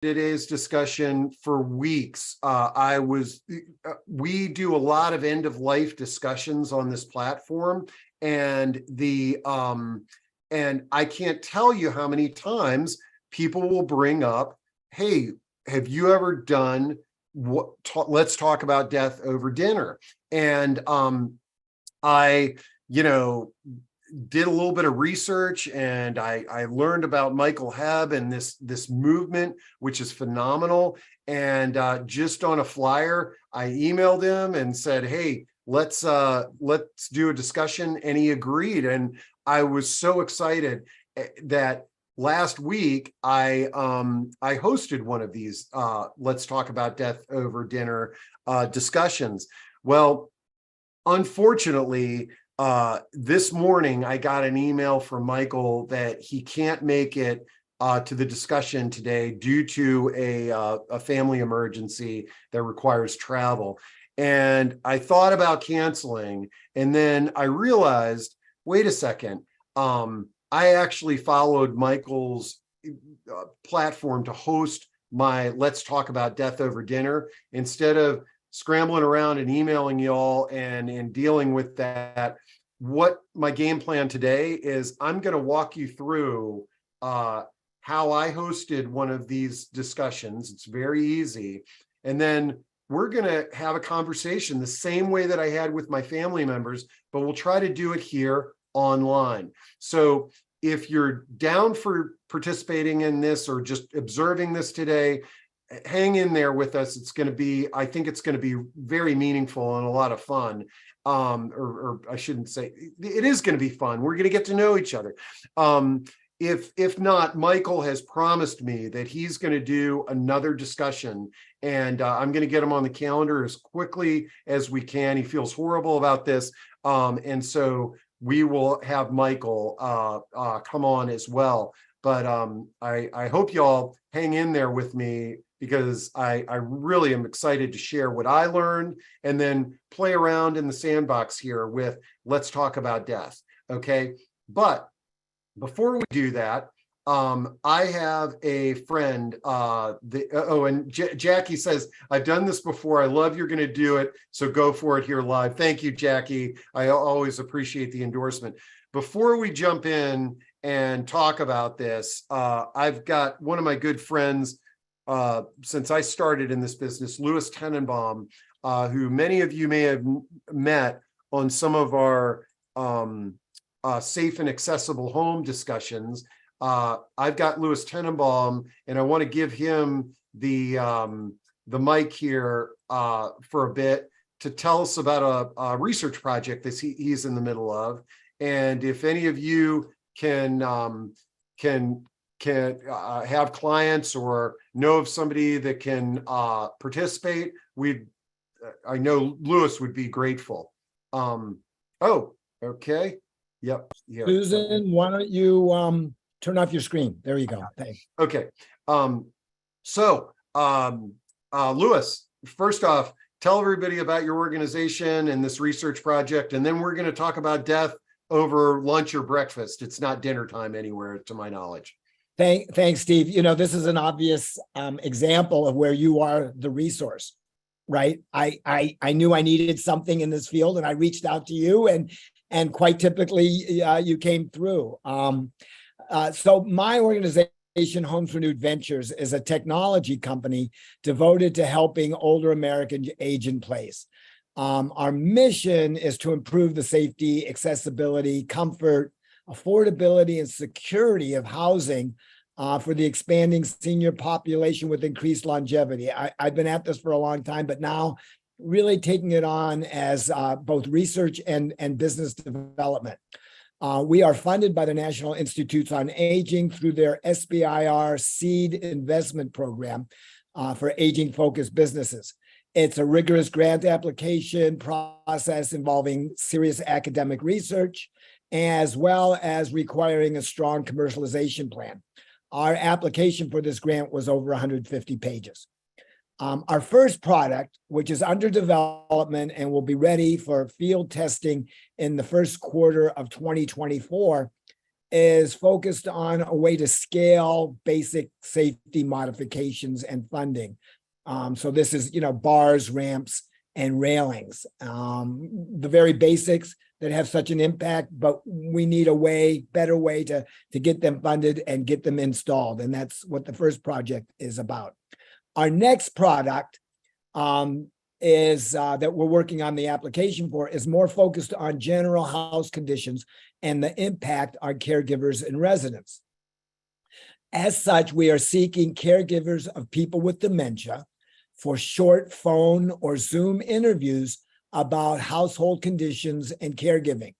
today's discussion for weeks. We do a lot of end of life discussions on this platform, and and I can't tell you how many times people will bring up, hey, have you ever done let's talk about death over dinner? And I, did a little bit of research, and I learned about Michael Hebb and this movement, which is phenomenal. And just on a flyer, I emailed him and said, hey, let's do a discussion, and he agreed. And I was so excited that last week I hosted one of these let's talk about death over dinner discussions. Well, unfortunately, this morning I got an email from Michael that he can't make it to the discussion today due to a family emergency that requires travel. And I thought about canceling, and then I realized, wait a second, I actually followed Michael's platform to host my Let's Talk About Death Over Dinner. Instead of scrambling around and emailing y'all and dealing with that, what my game plan today is, I'm going to walk you through how I hosted one of these discussions. It's very easy. And then we're going to have a conversation the same way that I had with my family members, but we'll try to do it here online. So if you're down for participating in this or just observing this today, hang in there with us. I think it's going to be very meaningful and a lot of fun. Or I shouldn't say, it is going to be fun. We're going to get to know each other. If not, Michael has promised me that he's going to do another discussion, and I'm going to get him on the calendar as quickly as we can. He feels horrible about this. And so we will have Michael come on as well. But I hope y'all hang in there with me, because I really am excited to share what I learned and then play around in the sandbox here with Let's Talk About Death. Okay. But before we do that, I have a friend, Jackie says, I've done this before. I love you're going to do it. So go for it here live. Thank you, Jackie. I always appreciate the endorsement. Before we jump in and talk about this, I've got one of my good friends, since I started in this business, Louis Tenenbaum, who many of you may have met on some of our safe and accessible home discussions. I've got Louis Tenenbaum, and I want to give him the mic here for a bit to tell us about a research project that he's in the middle of. And if any of you can have clients or know of somebody that can participate, I know Louis would be grateful. Oh, okay. Yep. Here. Susan, why don't you turn off your screen? There you go. Thanks. Okay. Louis, first off, tell everybody about your organization and this research project, and then we're going to talk about death over lunch or breakfast. It's not dinner time anywhere, to my knowledge. Thanks, Steve. This is an obvious example of where you are the resource, right? I knew I needed something in this field, and I reached out to you, and quite typically you came through. So my organization, Homes Renewed Ventures, is a technology company devoted to helping older Americans age in place. Our mission is to improve the safety, accessibility, comfort, affordability, and security of housing for the expanding senior population with increased longevity. I've been at this for a long time, but now really taking it on as both research and business development. We are funded by the National Institutes on Aging through their SBIR seed investment program for aging-focused businesses. It's a rigorous grant application process involving serious academic research, as well as requiring a strong commercialization plan. Our application for this grant was over 150 pages. Our first product, which is under development and will be ready for field testing in the first quarter of 2024, is focused on a way to scale basic safety modifications and funding. So this is, bars, ramps, and railings, the very basics that have such an impact, but we need a better way to get them funded and get them installed. And that's what the first project is about. Our next product is that we're working on the application for is more focused on general house conditions and the impact on caregivers and residents. As such, we are seeking caregivers of people with dementia for short phone or Zoom interviews about household conditions and caregiving.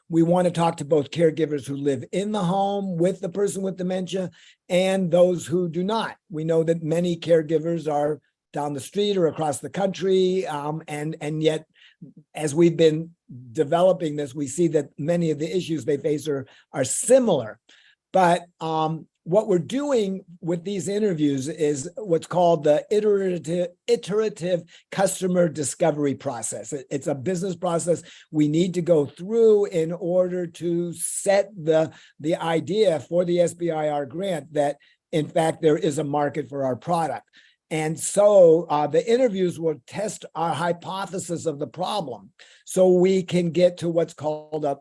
We want to talk to both caregivers who live in the home with the person with dementia and those who do not. We know that many caregivers are down the street or across the country, and yet, as we've been developing this, we see that many of the issues they face are similar. But what we're doing with these interviews is what's called the iterative customer discovery process. It's a business process we need to go through in order to set the idea for the SBIR grant that, in fact, there is a market for our product. And so the interviews will test our hypothesis of the problem so we can get to what's called a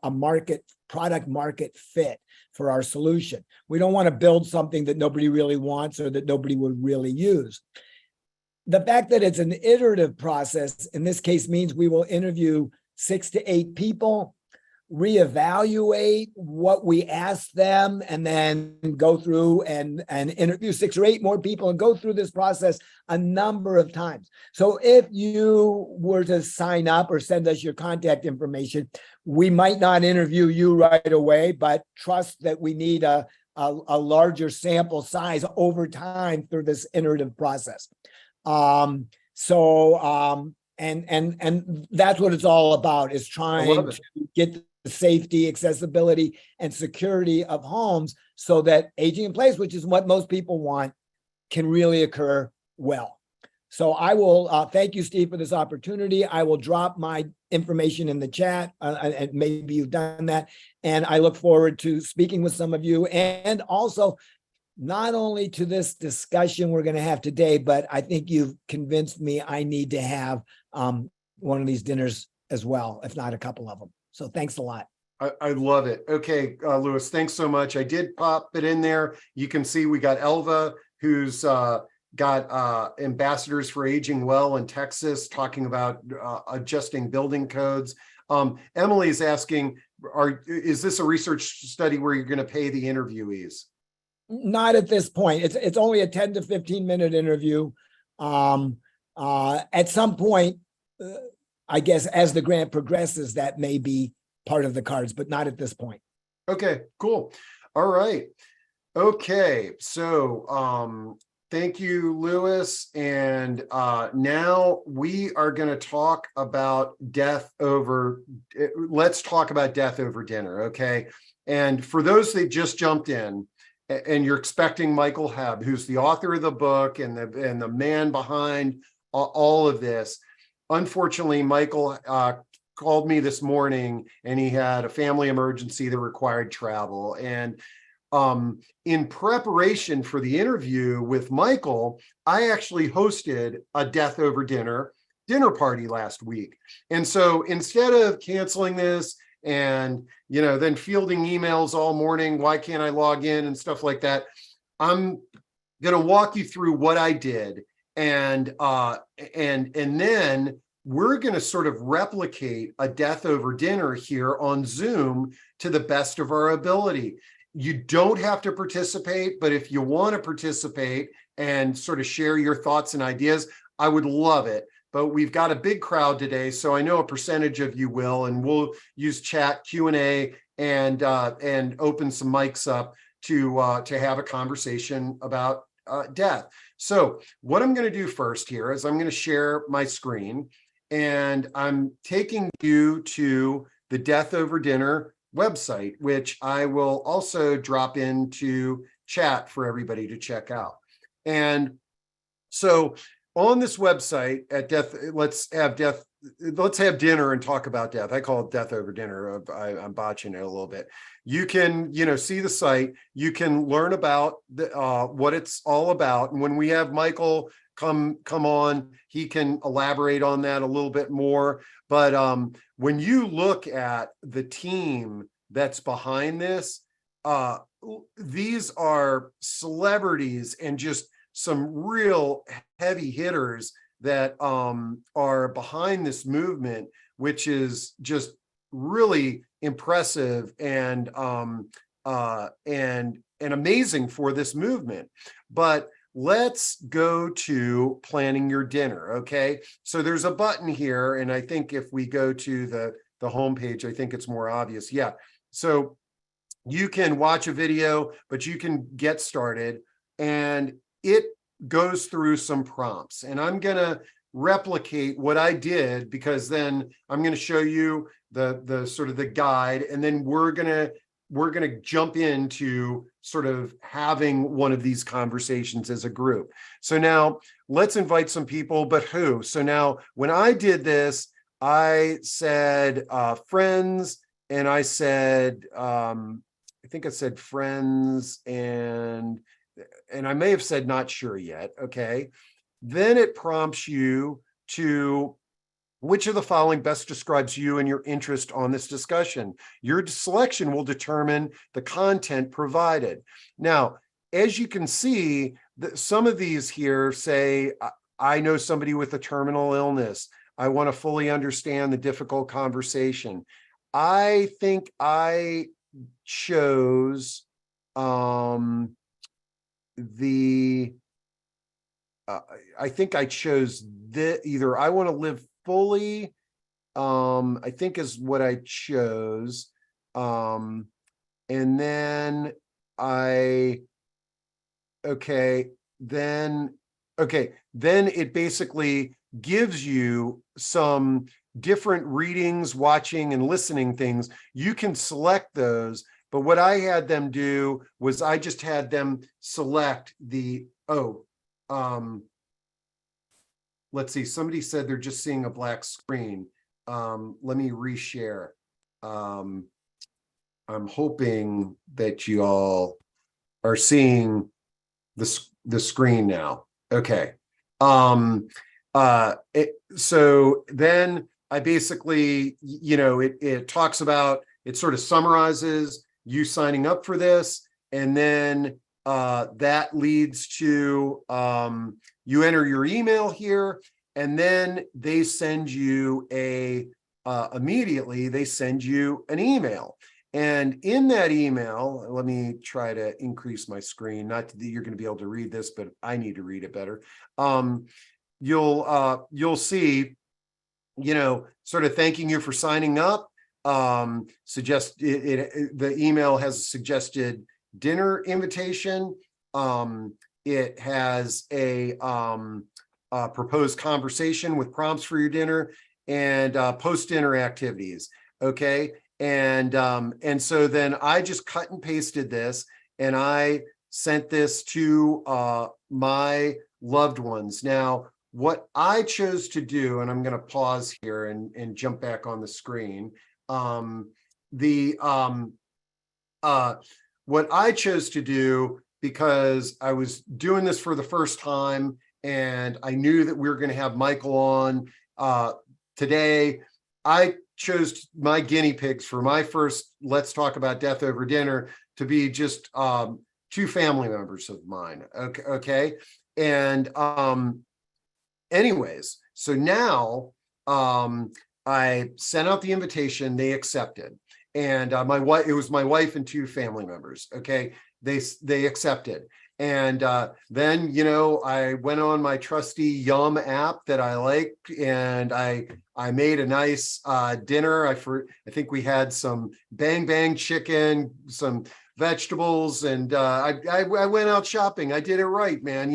product market fit for our solution. We don't want to build something that nobody really wants or that nobody would really use. The fact that it's an iterative process in this case means we will interview 6 to 8 people, reevaluate what we asked them, and then go through and interview 6 or 8 more people and go through this process a number of times. So if you were to sign up or send us your contact information, we might not interview you right away, but trust that we need a larger sample size over time through this iterative process. And that's what it's all about, is trying to get the safety, accessibility, and security of homes so that aging in place, which is what most people want, can really occur well. So I will thank you, Steve, for this opportunity. I will drop my information in the chat, and maybe you've done that. And I look forward to speaking with some of you, and also not only to this discussion we're going to have today, but I think you've convinced me I need to have one of these dinners as well, if not a couple of them. So thanks a lot. I love it. Okay, Louis, thanks so much. I did pop it in there. You can see we got Elva, who's got ambassadors for aging well in Texas, talking about adjusting building codes. Emily's asking, is this a research study where you're going to pay the interviewees? Not at this point. It's only a 10 to 15 minute interview. At some point, I guess as the grant progresses, that may be part of the cards, but not at this point. Okay, cool. All right. Okay, so thank you, Louis. And now we are going to talk about let's talk about death over dinner, okay? And for those that just jumped in, and you're expecting Michael Hebb, who's the author of the book and the man behind all of this. Unfortunately, Michael called me this morning and he had a family emergency that required travel. And in preparation for the interview with Michael, I actually hosted a death over dinner party last week. And so instead of canceling this and then fielding emails all morning, why can't I log in and stuff like that, I'm going to walk you through what I did. And then we're going to sort of replicate a death over dinner here on Zoom to the best of our ability. You don't have to participate, but if you want to participate and sort of share your thoughts and ideas, I would love it. But we've got a big crowd today, so I know a percentage of you will, and we'll use chat, Q&A, and open some mics up to have a conversation about death. So what I'm going to do first here is I'm going to share my screen, and I'm taking you to the Death Over Dinner website, which I will also drop into chat for everybody to check out. And so on this website at let's have let's have dinner and talk about death. I call it death over dinner. I'm botching it a little bit. You can, see the site. You can learn about what it's all about. And when we have Michael come on, he can elaborate on that a little bit more. But when you look at the team that's behind this, these are celebrities and just some real heavy hitters that are behind this movement, which is just really impressive and amazing for this movement. But let's go to planning your dinner. Okay, so there's a button here, and I think if we go to the homepage, I think it's more obvious. Yeah, so you can watch a video, but you can get started, and it goes through some prompts. And I'm going to replicate what I did, because then I'm going to show you the sort of the guide, and then we're going to jump into sort of having one of these conversations as a group. So now let's invite some people, but who? So now when I did this, I said friends, and I said I think I said friends, and I may have said not sure yet. Okay. Then it prompts you to, which of the following best describes you and your interest on this discussion? Your selection will determine the content provided. Now, as you can see, some of these here say, I know somebody with a terminal illness. I want to fully understand the difficult conversation. I think I chose I think I chose either I want to live fully, I think is what I chose. And then then it basically gives you some different readings, watching and listening things. You can select those, but what I had them do was I just had them select let's see, somebody said they're just seeing a black screen. Let me reshare. I'm hoping that you all are seeing the screen now. Okay. So then I basically, it talks about, it sort of summarizes you signing up for this, and then that leads to you enter your email here, and then they send you immediately they send you an email. And in that email, let me try to increase my screen. Not that you're going to be able to read this, but I need to read it better. You'll see, sort of thanking you for signing up. The email has a suggested dinner invitation. It has a proposed conversation with prompts for your dinner, and post-dinner activities. Okay. And so then I just cut and pasted this, and I sent this to my loved ones. Now, what I chose to do, and I'm going to pause here and jump back on the screen. What I chose to do, because I was doing this for the first time, and I knew that we were going to have Michael on today, I chose my guinea pigs for my first Let's Talk About Death Over Dinner to be just two family members of mine. Okay. And anyways, so now I sent out the invitation, they accepted. And it was my wife and two family members. Okay. They accepted. And then, I went on my trusty Yum app that I like, and I made a nice dinner. I think we had some bang bang chicken, some vegetables, and I went out shopping. I did it right, man.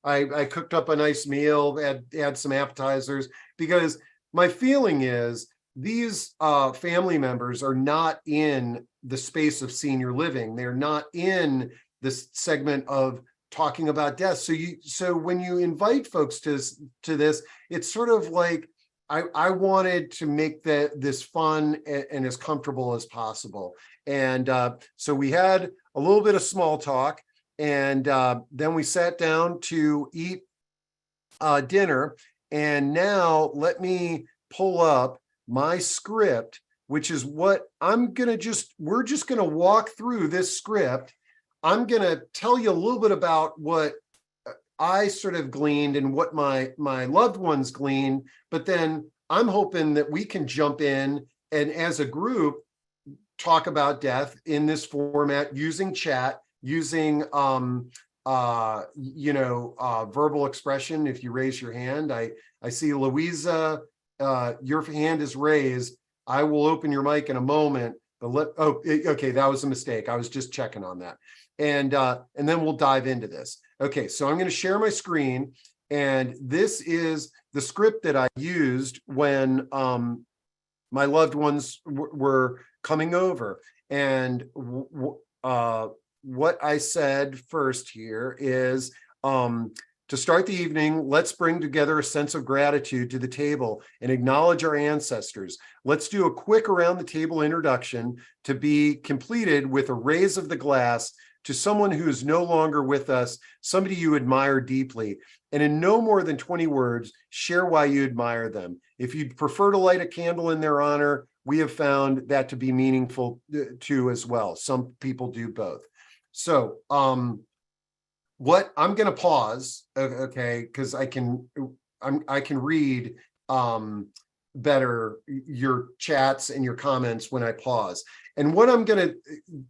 I cooked up a nice meal, had some appetizers, because my feeling is these family members are not in the space of senior living. They're not in this segment of talking about death. So when you invite folks to this, it's sort of like, I wanted to make this fun and as comfortable as possible. And so we had a little bit of small talk, and then we sat down to eat dinner. And now let me pull up my script, which is what we're just gonna walk through this script. I'm gonna tell you a little bit about what I sort of gleaned and what my loved ones gleaned, but then I'm hoping that we can jump in and as a group talk about death in this format using chat, using verbal expression. If you raise your hand, I see Louisa, your hand is raised. I will open your mic in a moment, but okay, that was a mistake. I was just checking on that. And then we'll dive into this. Okay, so I'm going to share my screen, and this is the script that I used when my loved ones were coming over. And what I said first here is, to start the evening, let's bring together a sense of gratitude to the table and acknowledge our ancestors. Let's do a quick around the table introduction to be completed with a raise of the glass to someone who is no longer with us, somebody you admire deeply. And in no more than 20 words, share why you admire them. If you'd prefer to light a candle in their honor, we have found that to be meaningful too as well. Some people do both. So what I'm going to pause, okay, because I can read better your chats and your comments when I pause. And what I'm going to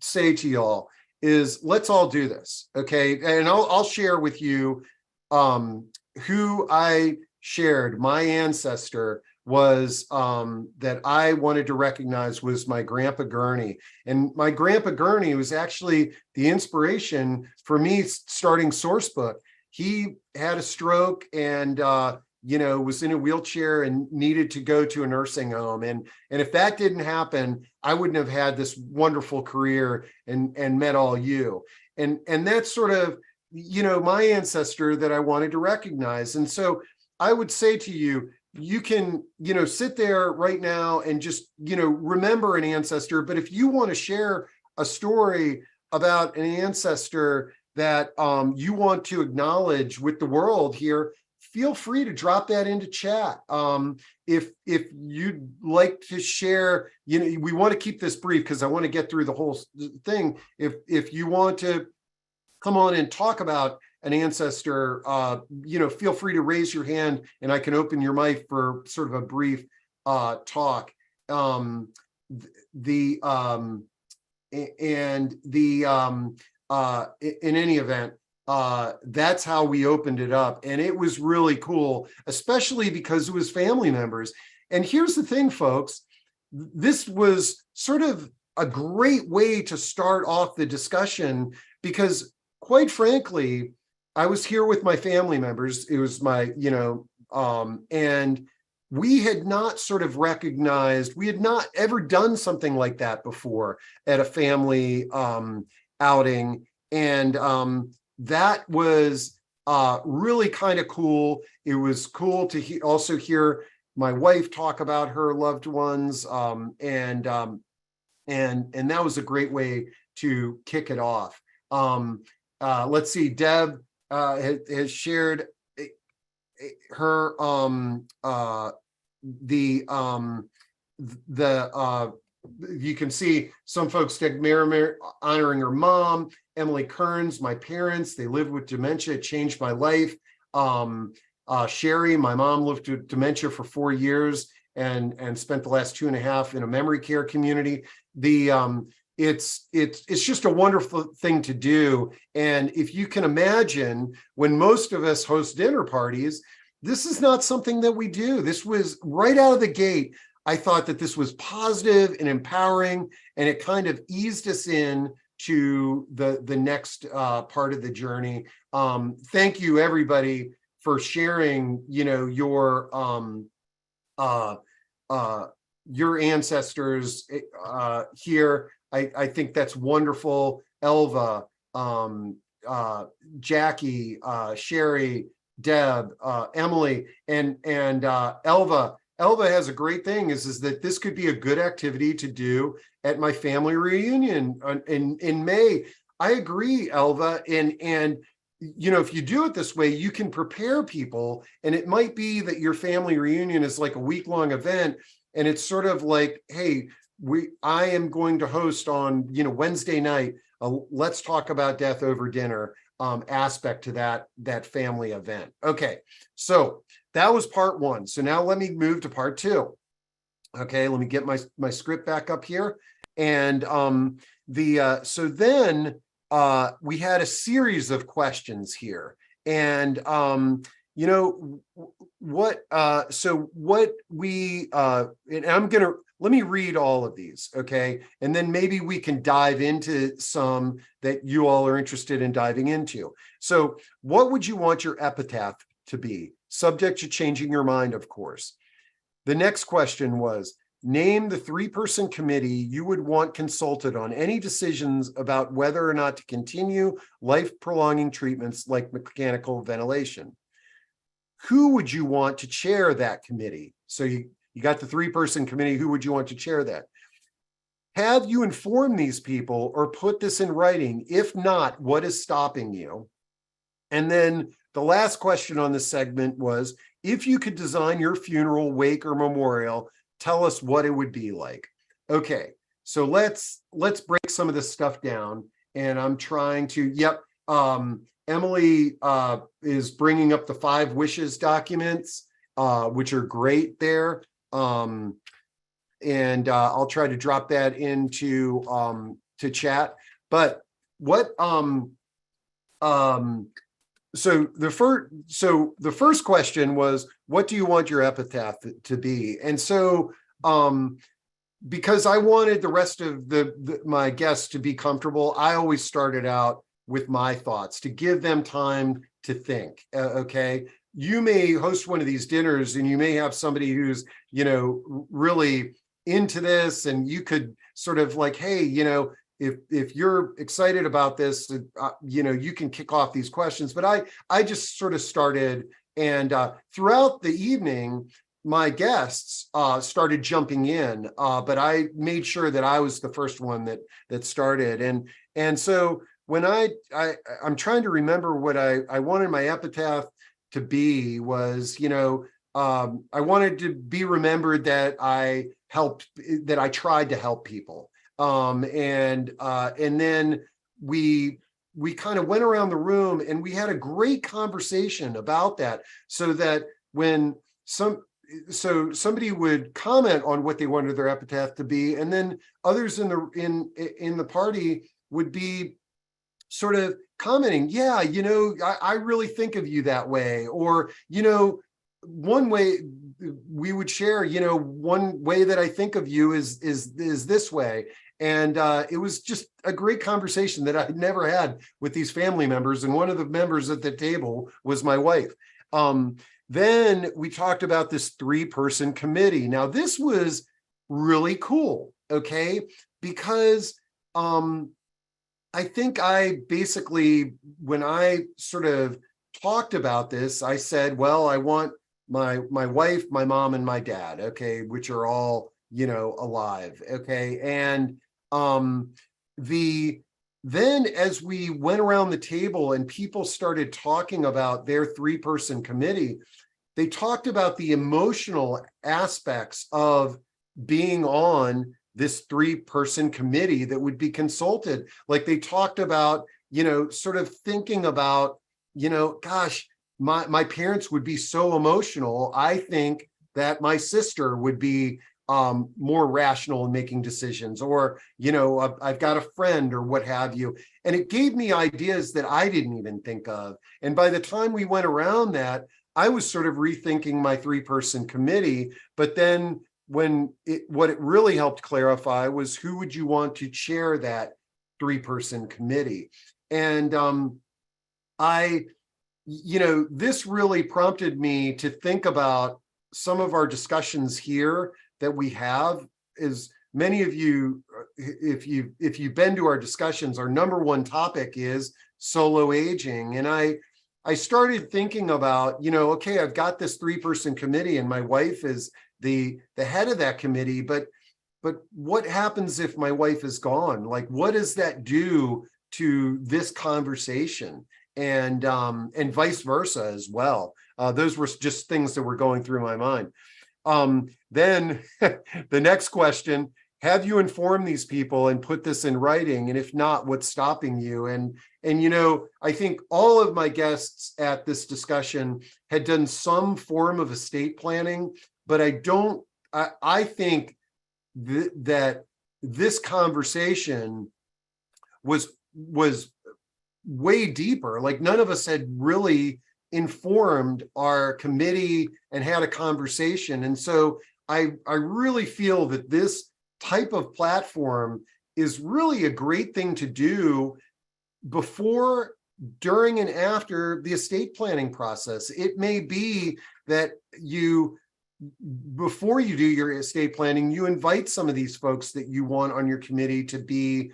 say to y'all is, let's all do this, okay? And I'll share with you who I shared. My ancestor was that I wanted to recognize was my Grandpa Gurney. And my Grandpa Gurney was actually the inspiration for me starting Sourcebook. He had a stroke and was in a wheelchair and needed to go to a nursing home. And if that didn't happen, I wouldn't have had this wonderful career and met all you. And that's sort of, my ancestor that I wanted to recognize. And so I would say to you, you can, sit there right now and just, remember an ancestor. But if you want to share a story about an ancestor that you want to acknowledge with the world here, feel free to drop that into chat. If you'd like to share, we want to keep this brief because I want to get through the whole thing. If you want to come on and talk about an ancestor, feel free to raise your hand and I can open your mic for sort of a brief talk. In any event, that's how we opened it up. And it was really cool, especially because it was family members. And here's the thing, folks, this was sort of a great way to start off the discussion because, quite frankly, I was here with my family members. It was my, and we had not sort of recognized, we had not ever done something like that before at a family outing. And that was really kind of cool. It was cool to also hear my wife talk about her loved ones. And that was a great way to kick it off. Let's see, Deb has shared her you can see some folks take Mary honoring her mom. Emily Kearns, my parents, they lived with dementia, it changed my life. Sherry, my mom lived with dementia for 4 years and spent the last 2.5 in a memory care community. It's just a wonderful thing to do. And if you can imagine, when most of us host dinner parties, this is not something that we do. This was right out of the gate. I thought that this was positive and empowering, and it kind of eased us in to the next part of the journey. Thank you, everybody, for sharing, your ancestors here. I think that's wonderful. Elva, Jackie, Sherry, Deb, Emily, and Elva. Elva has a great thing is that this could be a good activity to do at my family reunion in May. I agree, Elva. And if you do it this way, you can prepare people, and it might be that your family reunion is like a week-long event, and it's sort of like, hey, I am going to host on Wednesday night, let's talk about death over dinner aspect to that family event. Okay, so that was part one. So now let me move to part two. Okay, let me get my script back up here. And so then we had a series of questions here. And let me read all of these, okay? And then maybe we can dive into some that you all are interested in diving into. So what would you want your epitaph to be? Subject to changing your mind, of course. The next question was, name the 3-person committee you would want consulted on any decisions about whether or not to continue life-prolonging treatments like mechanical ventilation. Who would you want to chair that committee? So you got the 3-person committee. Who would you want to chair that? Have you informed these people or put this in writing? If not, what is stopping you? And then the last question on this segment was, if you could design your funeral, wake, or memorial, tell us what it would be like. Okay, so let's break some of this stuff down. And I'm trying to, Emily is bringing up the 5 wishes documents, which are great there. And I'll try to drop that into to chat. But what so the first question was, what do you want your epitaph to be? And so because I wanted the rest of my guests to be comfortable, I always started out with my thoughts to give them time to think. Okay, you may host one of these dinners and you may have somebody who's really into this, and you could sort of like, hey, if you're excited about this, you can kick off these questions. But I just sort of started, and throughout the evening, my guests started jumping in, but I made sure that I was the first one that started. And so when I'm trying to remember what I wanted my epitaph to be was, I wanted to be remembered that I tried to help people. And then we kind of went around the room and we had a great conversation about that, so that when somebody would comment on what they wanted their epitaph to be, and then others in the party would be sort of commenting, yeah, I really think of you that way, or one way we would share, one way that I think of you is this way. And it was just a great conversation that I'd never had with these family members. And one of the members at the table was my wife. Then we talked about this 3-person committee. Now, this was really cool, okay? Because I think I basically, when I sort of talked about this, I said, well, I want my wife, my mom, and my dad, okay, which are all, alive, okay? And then as we went around the table and people started talking about their 3-person committee, they talked about the emotional aspects of being on this 3-person committee that would be consulted. Like they talked about, sort of thinking about, gosh, my parents would be so emotional. I think that my sister would be more rational in making decisions, or, I've got a friend or what have you. And it gave me ideas that I didn't even think of. And by the time we went around that, I was sort of rethinking my 3-person committee. But then what it really helped clarify was, who would you want to chair that 3-person committee? And this really prompted me to think about some of our discussions here that we have. Is many of you, if you've been to our discussions, our number one topic is solo aging. And I started thinking about, okay, I've got this 3-person committee and my wife is, the head of that committee, but what happens if my wife is gone? Like, what does that do to this conversation? And vice versa as well. Those were just things that were going through my mind. Then the next question, have you informed these people and put this in writing? And if not, what's stopping you? And I think all of my guests at this discussion had done some form of estate planning, but I think that this conversation was way deeper. Like, none of us had really informed our committee and had a conversation. And so I really feel that this type of platform is really a great thing to do before, during, and after the estate planning process. It may be that before you do your estate planning, you invite some of these folks that you want on your committee to be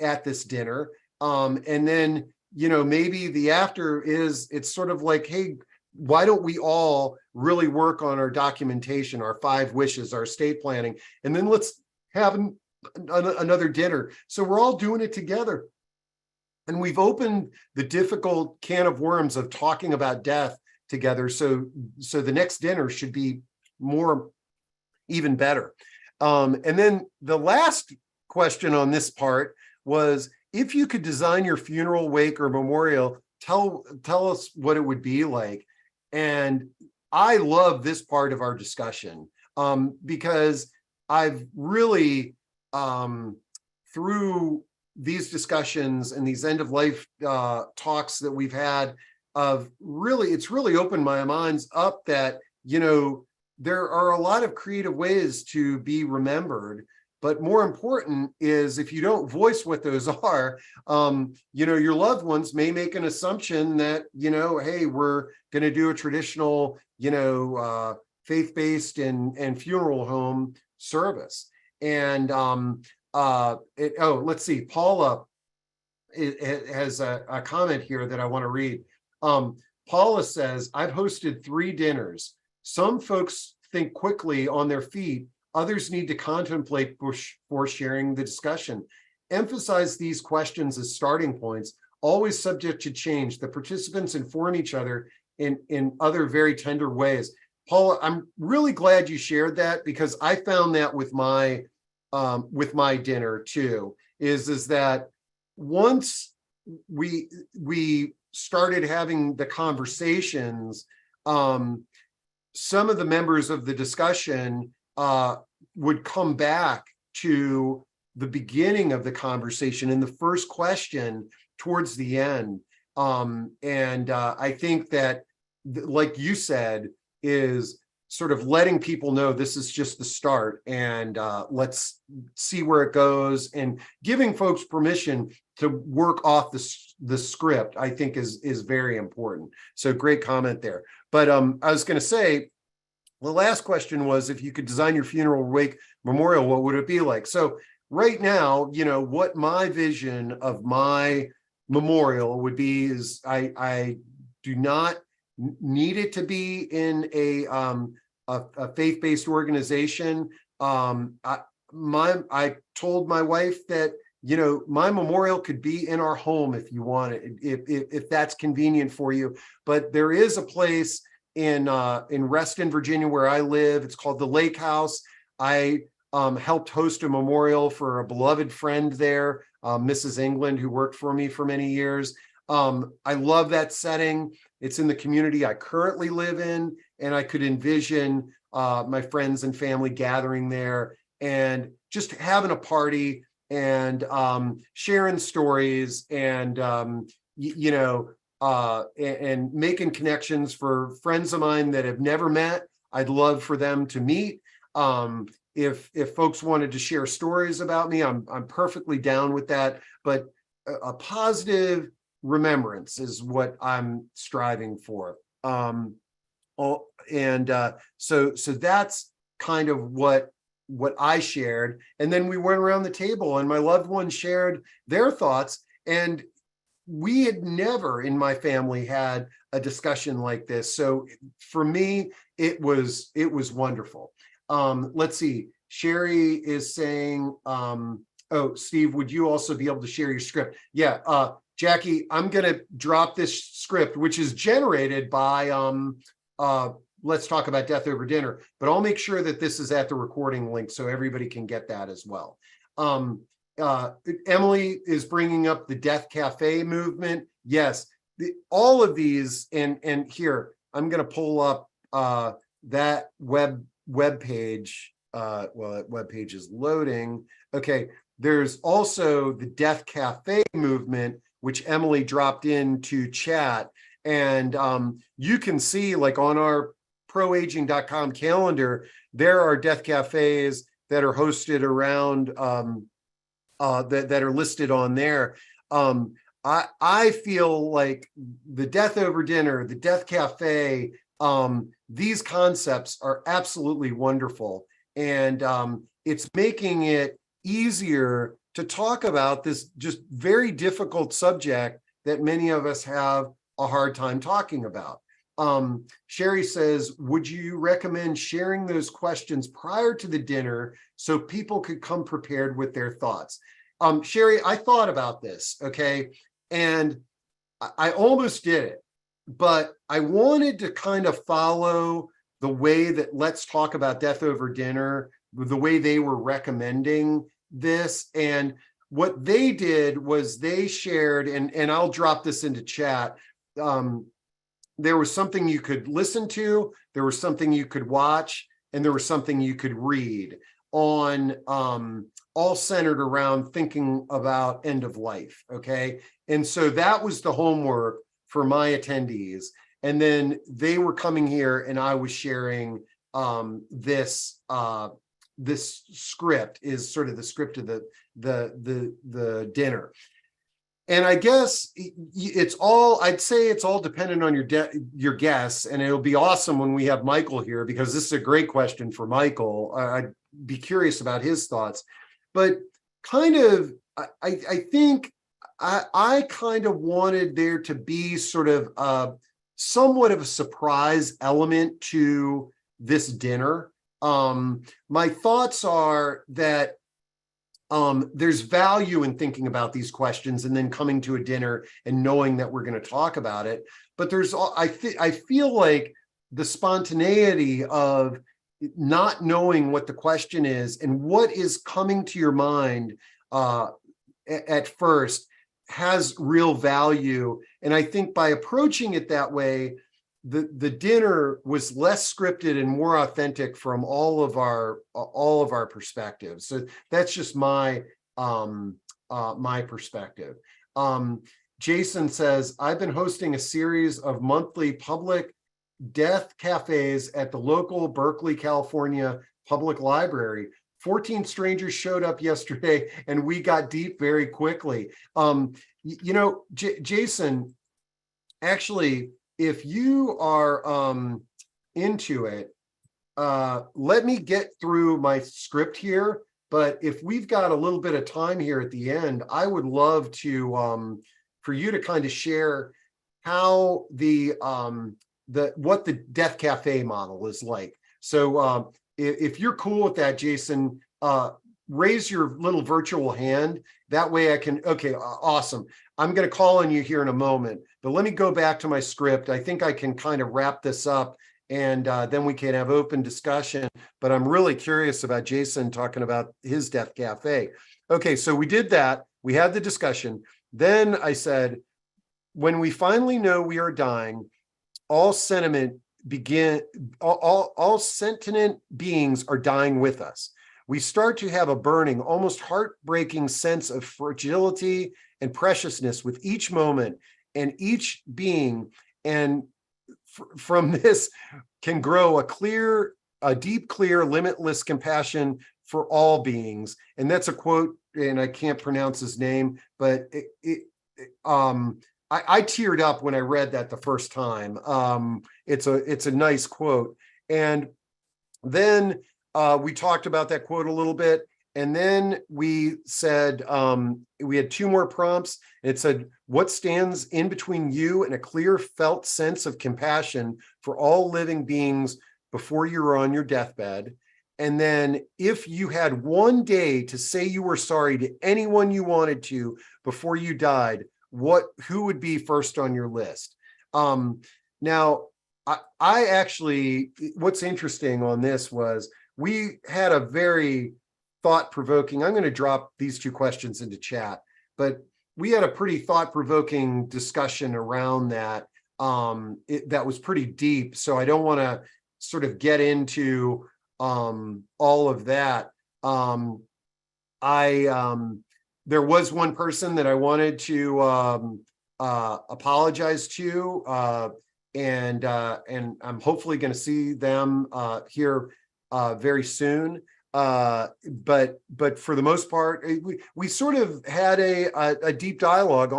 at this dinner. And then, maybe the after it's sort of like, hey, why don't we all really work on our documentation, our 5 wishes, our estate planning, and then let's have another dinner. So we're all doing it together. And we've opened the difficult can of worms of talking about death together. So the next dinner should be even better. And then the last question on this part was, if you could design your funeral, wake, or memorial, tell us what it would be like. And I love this part of our discussion because I've really, through these discussions and these end of life talks that we've had, it's really opened my minds up that, there are a lot of creative ways to be remembered. But more important is, if you don't voice what those are, your loved ones may make an assumption that, hey, we're going to do a traditional, faith-based and funeral home service. And let's see, Paula has a comment here that I want to read. Paula says, I've hosted 3 dinners. Some folks think quickly on their feet. Others need to contemplate before sharing the discussion. Emphasize these questions as starting points, always subject to change. The participants inform each other in other very tender ways. Paula, I'm really glad you shared that, because I found that with my dinner too, is that once we started having the conversations, some of the members of the discussion would come back to the beginning of the conversation in the first question towards the end. I think that, like you said, is sort of letting people know this is just the start, and let's see where it goes, and giving folks permission to work off the script, I think is very important. So great comment there. But I was going to say, the last question was, if you could design your funeral, wake, memorial, what would it be like? So right now, what my vision of my memorial would be is, I do not need it to be in a faith-based organization. I told my wife that, my memorial could be in our home if you want it, if that's convenient for you. But there is a place in Reston, Virginia, where I live. It's called the Lake House. I helped host a memorial for a beloved friend there, Mrs. England, who worked for me for many years. I love that setting. It's in the community I currently live in, and I could envision my friends and family gathering there and just having a party and sharing stories and and making connections for friends of mine that have never met. I'd love for them to meet. If folks wanted to share stories about me, I'm perfectly down with that. But a positive remembrance is what I'm striving for. So that's kind of what I shared. And then we went around the table and my loved ones shared their thoughts. And we had never in my family had a discussion like this. So for me, it was wonderful. Let's see. Sherry is saying, oh, Steve, would you also be able to share your script? Yeah, Jackie, I'm gonna drop this script, which is generated by Let's Talk About Death Over Dinner, but I'll make sure that this is at the recording link so everybody can get that as well. Emily is bringing up the Death Cafe movement. Yes, all of these, and here, I'm gonna pull up that web page. Well, that web page is loading. Okay, there's also the Death Cafe movement, which Emily dropped into chat. And you can see, like, on our proaging.com calendar, there are death cafes that are hosted around that are listed on there. I feel like the Death Over Dinner, the Death Cafe, these concepts are absolutely wonderful. And it's making it easier to talk about this just very difficult subject that many of us have a hard time talking about. Sherry says, would you recommend sharing those questions prior to the dinner so people could come prepared with their thoughts? Sherry, I thought about this, okay? And I almost did it, but I wanted to kind of follow the way that Let's Talk About Death Over Dinner, the way they were recommending this. And what they did was they shared, and I'll drop this into chat, there was something you could listen to, there was something you could watch, and there was something you could read on, all centered around thinking about end of life, okay? And so that was the homework for my attendees. And then they were coming here and I was sharing this script is sort of the script of the dinner. And I guess it's all, I'd say it's all dependent on your guests, and it'll be awesome when we have Michael here, because this is a great question for Michael. I'd be curious about his thoughts, but kind of, I think I kind of wanted there to be sort of somewhat of a surprise element to this dinner. My thoughts are that there's value in thinking about these questions and then coming to a dinner and knowing that we're going to talk about it. But there's, I feel like the spontaneity of not knowing what the question is and what is coming to your mind at first has real value. And I think by approaching it that way, the dinner was less scripted and more authentic from all of our perspectives. So that's just my my perspective. Jason says, I've been hosting a series of monthly public death cafes at the local Berkeley, California public library. 14 strangers showed up yesterday and we got deep very quickly. You know, Jason, actually, if you are into it, let me get through my script here. But if we've got a little bit of time here at the end, I would love to for you to kind of share how what the Death Cafe model is like. So if you're cool with that, Jason, raise your little virtual hand. That way I can, okay, awesome. I'm going to call on you here in a moment, but let me go back to my script. I think I can kind of wrap this up and then we can have open discussion, but I'm really curious about Jason talking about his Death Cafe. Okay, so we did that. We had the discussion. Then I said, when we finally know we are dying, all sentient beings are dying with us. We start to have a burning, almost heartbreaking sense of fragility and preciousness with each moment and each being. And from this can grow a deep, clear, limitless compassion for all beings. And that's a quote, and I can't pronounce his name, but I teared up when I read that the first time. It's a nice quote. And then we talked about that quote a little bit. And then we said, we had two more prompts. It said, what stands in between you and a clear felt sense of compassion for all living beings before you're on your deathbed? And then if you had one day to say you were sorry to anyone you wanted to before you died, who would be first on your list? Now, I actually, what's interesting on this was we had a very thought-provoking, I'm going to drop these two questions into chat, but we had a pretty thought-provoking discussion around that. That was pretty deep. So I don't want to sort of get into all of that. There was one person that I wanted to apologize to, and I'm hopefully going to see them here very soon. But for the most part, we sort of had a deep dialogue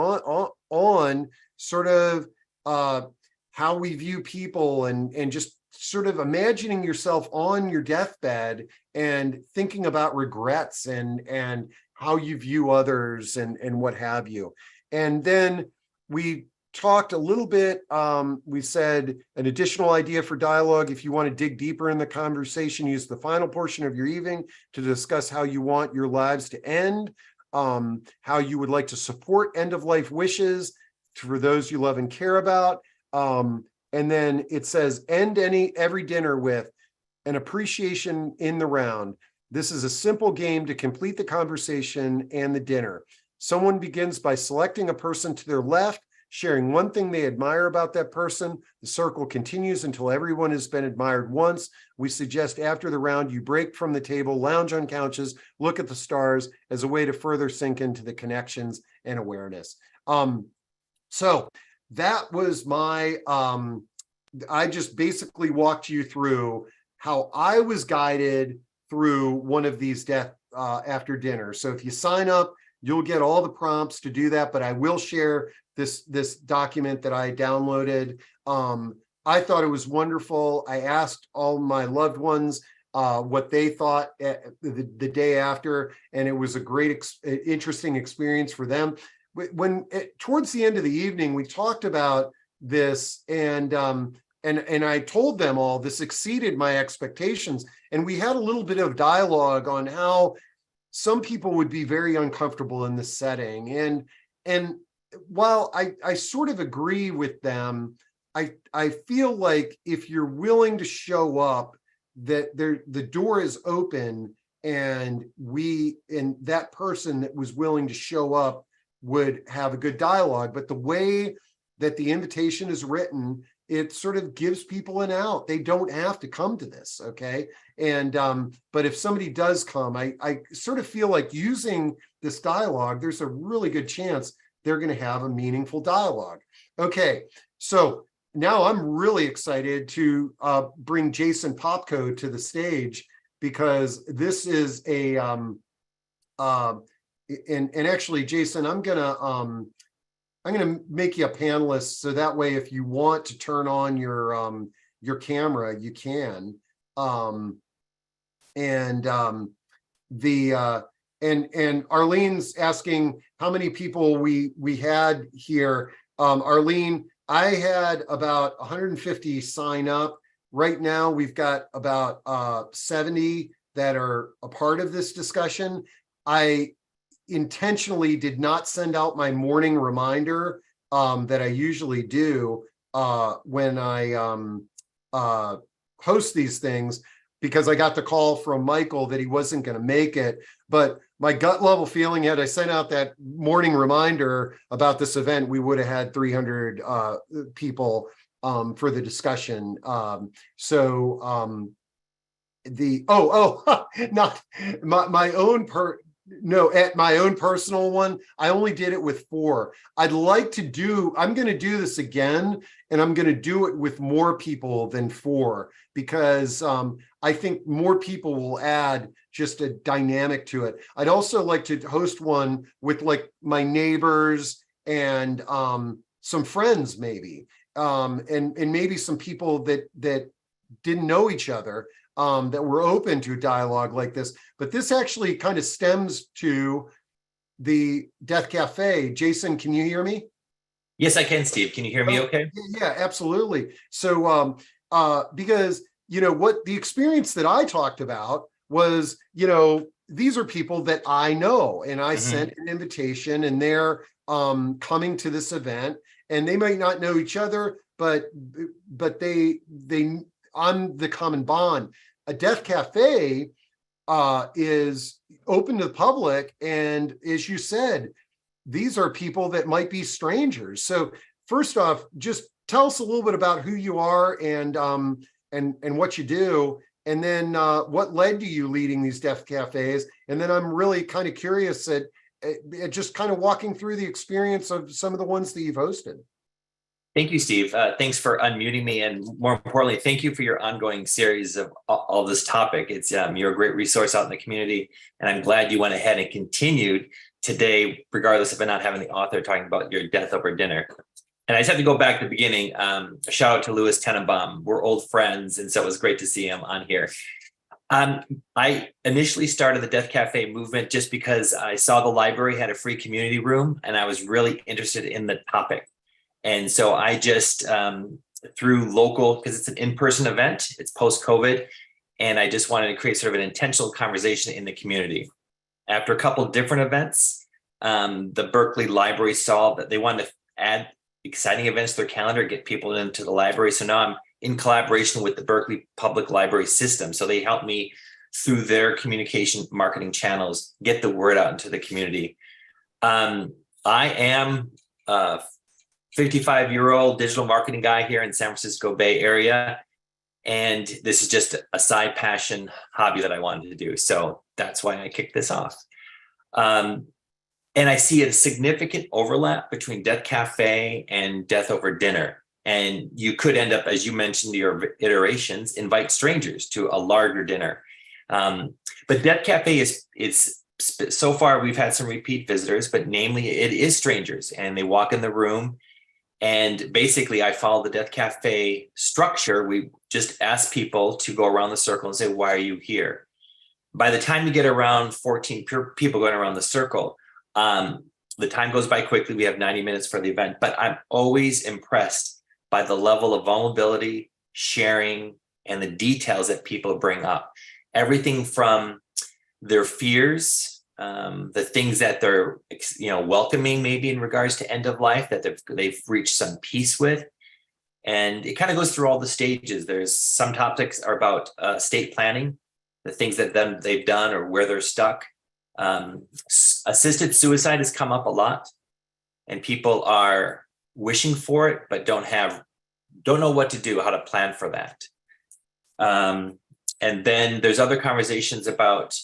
on sort of how we view people, and just sort of imagining yourself on your deathbed and thinking about regrets and how you view others and what have you. And then we talked a little bit, we said an additional idea for dialogue: if you want to dig deeper in the conversation, use the final portion of your evening to discuss how you want your lives to end, how you would like to support end-of-life wishes for those you love and care about. And then it says, end every dinner with an appreciation in the round. This is a simple game to complete the conversation and the dinner. Someone begins by selecting a person to their left, sharing one thing they admire about that person. The circle continues until everyone has been admired once. We suggest after the round, you break from the table, lounge on couches, look at the stars as a way to further sink into the connections and awareness. So that was my, I just basically walked you through how I was guided through one of these death after dinner. So if you sign up, you'll get all the prompts to do that, but I will share this document that I downloaded. I thought it was wonderful. I asked all my loved ones what they thought the day after, and it was a great, interesting experience for them. When towards the end of the evening, we talked about this, and I told them all this exceeded my expectations, and we had a little bit of dialogue on how some people would be very uncomfortable in this setting, and while I sort of agree with them, I feel like if you're willing to show up, that the door is open, and that person that was willing to show up would have a good dialogue. But the way that the invitation is written, it sort of gives people an out. They don't have to come to this, okay? And but if somebody does come, I sort of feel like using this dialogue, there's a really good chance they're going to have a meaningful dialogue. Okay, so now I'm really excited to bring Jason Popko to the stage, because this is a and actually, Jason, I'm gonna make you a panelist, so that way, if you want to turn on your camera, you can. And Arlene's asking how many people we had here. Arlene, I had about 150 sign up. Right now, we've got about 70 that are a part of this discussion. I intentionally did not send out my morning reminder that I usually do when I host these things, because I got the call from Michael that he wasn't going to make it. But my gut level feeling, had I sent out that morning reminder about this event, we would have had 300 people for the discussion. Not my own at my own personal one, I only did it with 4. I'm going to do this again, and I'm going to do it with more people than 4, because I think more people will add just a dynamic to it. I'd also like to host one with like my neighbors and some friends, maybe, and maybe some people that didn't know each other, that were open to dialogue like this. But this actually kind of stems to the Death Cafe. Jason, can you hear me? Yes, I can, Steve. Can you hear me okay? Yeah, absolutely. So because what the experience that I talked about was, these are people that I know, and I sent an invitation, and they're coming to this event, and they might not know each other, but they on the common bond. A death cafe is open to the public, and as you said, these are people that might be strangers. So first off, just tell us a little bit about who you are and what you do, and then what led to you leading these death cafes. And then I'm really kind of curious at just kind of walking through the experience of some of the ones that you've hosted. Thank you, Steve. Thanks for unmuting me. And more importantly, thank you for your ongoing series of all this topic. It's you're a great resource out in the community. And I'm glad you went ahead and continued today, regardless of it not having the author talking about your death over dinner. And I just have to go back to the beginning. A shout out to Louis Tenenbaum. We're old friends. And so it was great to see him on here. I initially started the Death Cafe movement just because I saw the library had a free community room, and I was really interested in the topic. And so I just, through local, because it's an in-person event, it's post-COVID, and I just wanted to create sort of an intentional conversation in the community. After a couple of different events, the Berkeley Library saw that they wanted to add exciting events to their calendar, get people into the library. So now I'm in collaboration with the Berkeley Public Library System. So they helped me through their communication marketing channels, get the word out into the community. I am 55-year-old digital marketing guy here in San Francisco Bay Area. And this is just a side passion hobby that I wanted to do. So that's why I kicked this off. And I see a significant overlap between Death Cafe and Death Over Dinner. And you could end up, as you mentioned, your iterations, invite strangers to a larger dinner. But Death Cafe is so far, we've had some repeat visitors, but namely it is strangers, and they walk in the room. And basically, I follow the Death Cafe structure. We just ask people to go around the circle and say, why are you here? By the time you get around 14 people going around the circle, the time goes by quickly. We have 90 minutes for the event, but I'm always impressed by the level of vulnerability, sharing, and the details that people bring up. Everything from their fears, the things that they're, welcoming maybe in regards to end of life that they've reached some peace with. And it kind of goes through all the stages. There's some topics are about estate planning, the things that they've done or where they're stuck. Assisted suicide has come up a lot, and people are wishing for it, but don't know what to do, how to plan for that. And then there's other conversations about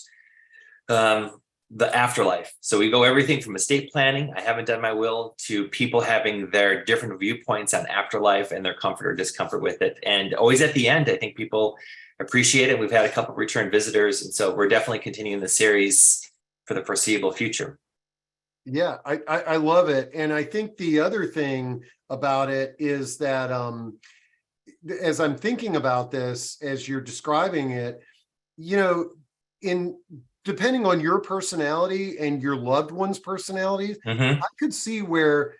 the afterlife. So we go everything from estate planning, I haven't done my will, to people having their different viewpoints on afterlife and their comfort or discomfort with it. And always at the end, I think people appreciate it. We've had a couple of return visitors. And so we're definitely continuing the series for the foreseeable future. Yeah, I love it. And I think the other thing about it is that as I'm thinking about this, as you're describing it, depending on your personality and your loved one's personalities, I could see where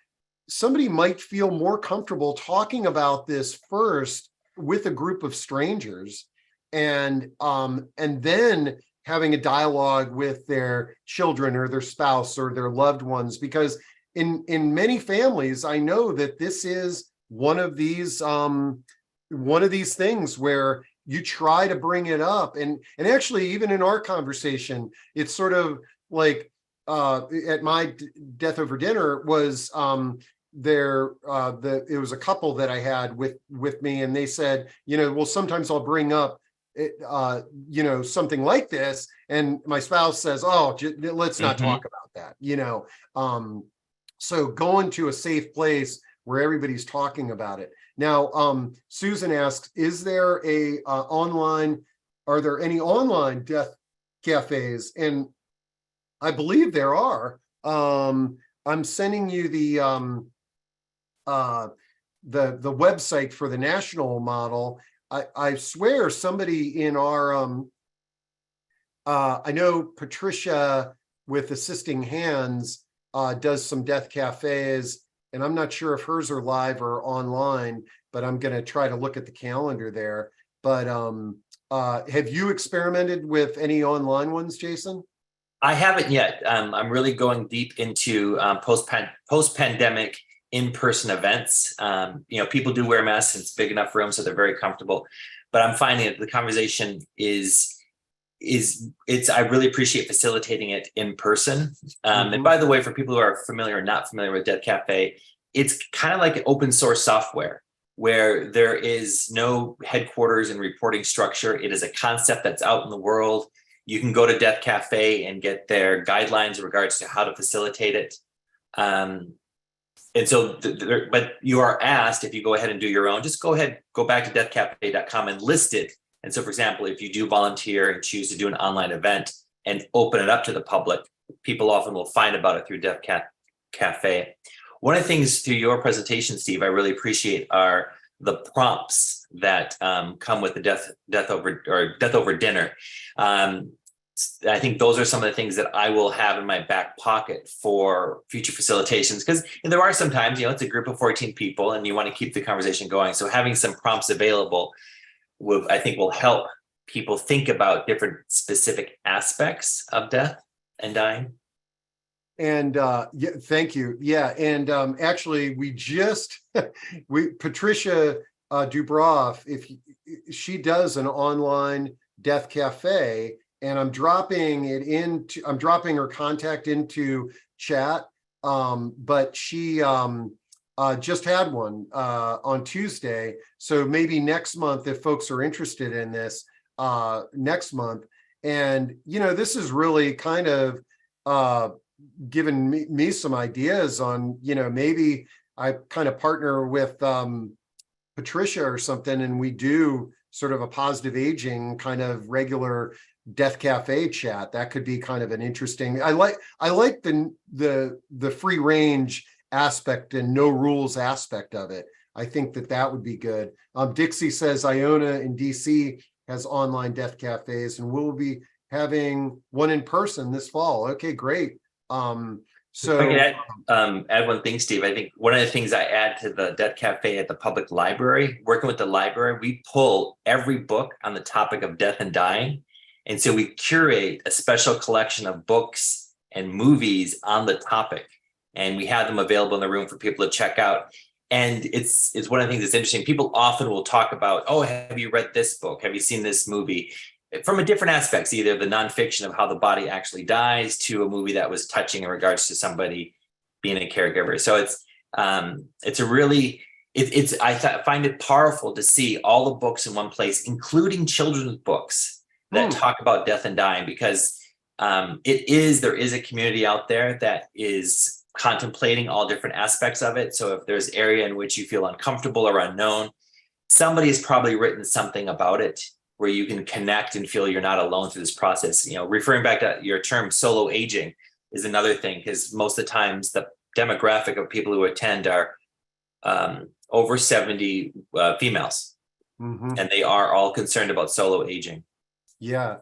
somebody might feel more comfortable talking about this first with a group of strangers, and then having a dialogue with their children or their spouse or their loved ones. Because in many families, I know that this is one of these things where you try to bring it up. And actually, even in our conversation, it's sort of like at my Death Over Dinner was it was a couple that I had with me, and they said, well, sometimes I'll bring up something like this, and my spouse says, oh, let's not talk about that. So going to a safe place where everybody's talking about it. Now, Susan asks, are there any online death cafes? And I believe there are. I'm sending you the website for the national model. I swear somebody in our, I know Patricia with Assisting Hands does some death cafes, and I'm not sure if hers are live or online, but I'm going to try to look at the calendar there. but have you experimented with any online ones, Jason? I haven't yet. I'm really going deep into post-pandemic in-person events. People do wear masks. It's big enough room, so they're very comfortable. But I'm finding that the conversation is I really appreciate facilitating it in person. And by the way, for people who are familiar or not familiar with Death Cafe, it's kind of like an open source software where there is no headquarters and reporting structure. It is a concept that's out in the world. You can go to Death Cafe and get their guidelines in regards to how to facilitate it. But you are asked, if you go ahead and do your own, just go back to deathcafe.com and list it. And so, for example, if you do volunteer and choose to do an online event and open it up to the public, people often will find about it through Death Cafe. One of the things through your presentation, Steve, I really appreciate are the prompts that come with the death over dinner. I think those are some of the things that I will have in my back pocket for future facilitations, because there are sometimes, it's a group of 14 people and you want to keep the conversation going. So having some prompts available I think will help people think about different specific aspects of death and dying. And yeah, thank you. Yeah, and actually, we just Patricia Dubroff, if she does an online Death Cafe, and I'm dropping her contact into chat. But she just had one on Tuesday. So maybe next month, if folks are interested in this, next month. And, this is really kind of given me some ideas on, maybe I kind of partner with Patricia or something, and we do sort of a positive aging kind of regular Death Cafe chat. That could be kind of an interesting, I like the free range aspect and no rules aspect of it. I think that would be good. Dixie says Iona in DC has online Death Cafes, and we'll be having one in person this fall. Okay, great. So I can add one thing, Steve. I think one of the things I add to the Death Cafe at the public library, working with the library, we pull every book on the topic of death and dying. And so we curate a special collection of books and movies on the topic, and we have them available in the room for people to check out. And it's one of the things that's interesting. People often will talk about, oh, have you read this book? Have you seen this movie? From a different aspects, either the nonfiction of how the body actually dies to a movie that was touching in regards to somebody being a caregiver. So I find it powerful to see all the books in one place, including children's books that talk about death and dying, because there is a community out there that is contemplating all different aspects of it. So if there's area in which you feel uncomfortable or unknown, somebody has probably written something about it where you can connect and feel you're not alone through this process. Referring back to your term, solo aging is another thing, because most of the times the demographic of people who attend are over 70 females, and they are all concerned about solo aging. Yeah.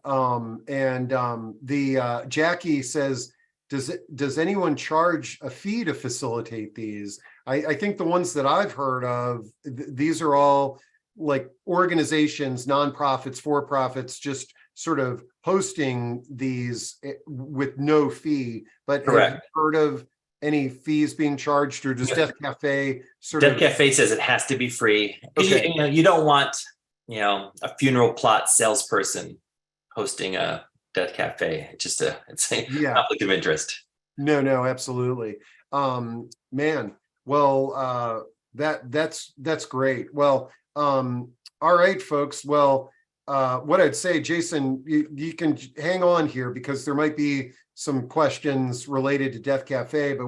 Jackie says, does anyone charge a fee to facilitate these? I think the ones that I've heard of, these are all like organizations, nonprofits, for-profits, just sort of hosting these with no fee. But correct. Have you heard of any fees being charged, or does Death Cafe Death Cafe says it has to be free. Okay. You don't want, a funeral plot salesperson hosting a Death Cafe. It's a conflict of interest. No, absolutely. Man, well, that's great. Well, all right, folks. Well, what I'd say, Jason, you can hang on here because there might be some questions related to Death Cafe, but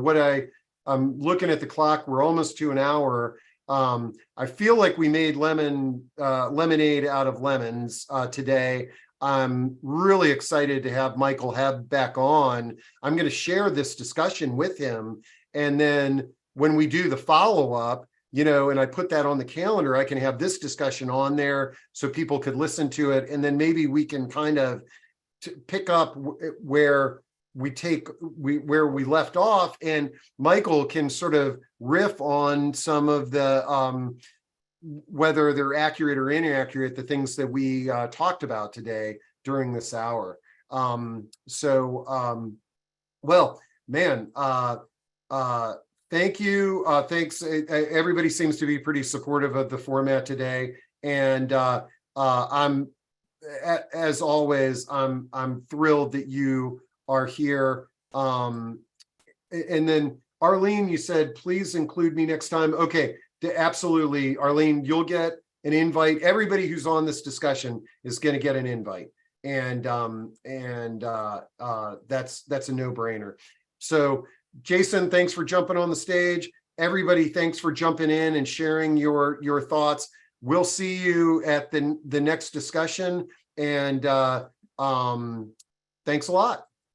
I'm looking at the clock, we're almost to an hour. I feel like we made lemonade out of lemons today. I'm really excited to have Michael Hebb back on. I'm going to share this discussion with him. And then when we do the follow-up, and I put that on the calendar, I can have this discussion on there so people could listen to it. And then maybe we can kind of pick up where we left off, and Michael can sort of riff on some of the whether they're accurate or inaccurate, the things that we talked about today during this hour. Well, man, thank you. Thanks. Everybody seems to be pretty supportive of the format today. And I'm, as always, I'm thrilled that you are here. And then Arlene, you said, please include me next time. Okay, absolutely. Arlene, you'll get an invite. Everybody who's on this discussion is going to get an invite. And that's a no-brainer. So Jason, thanks for jumping on the stage. Everybody, thanks for jumping in and sharing your thoughts. We'll see you at the next discussion. And thanks a lot.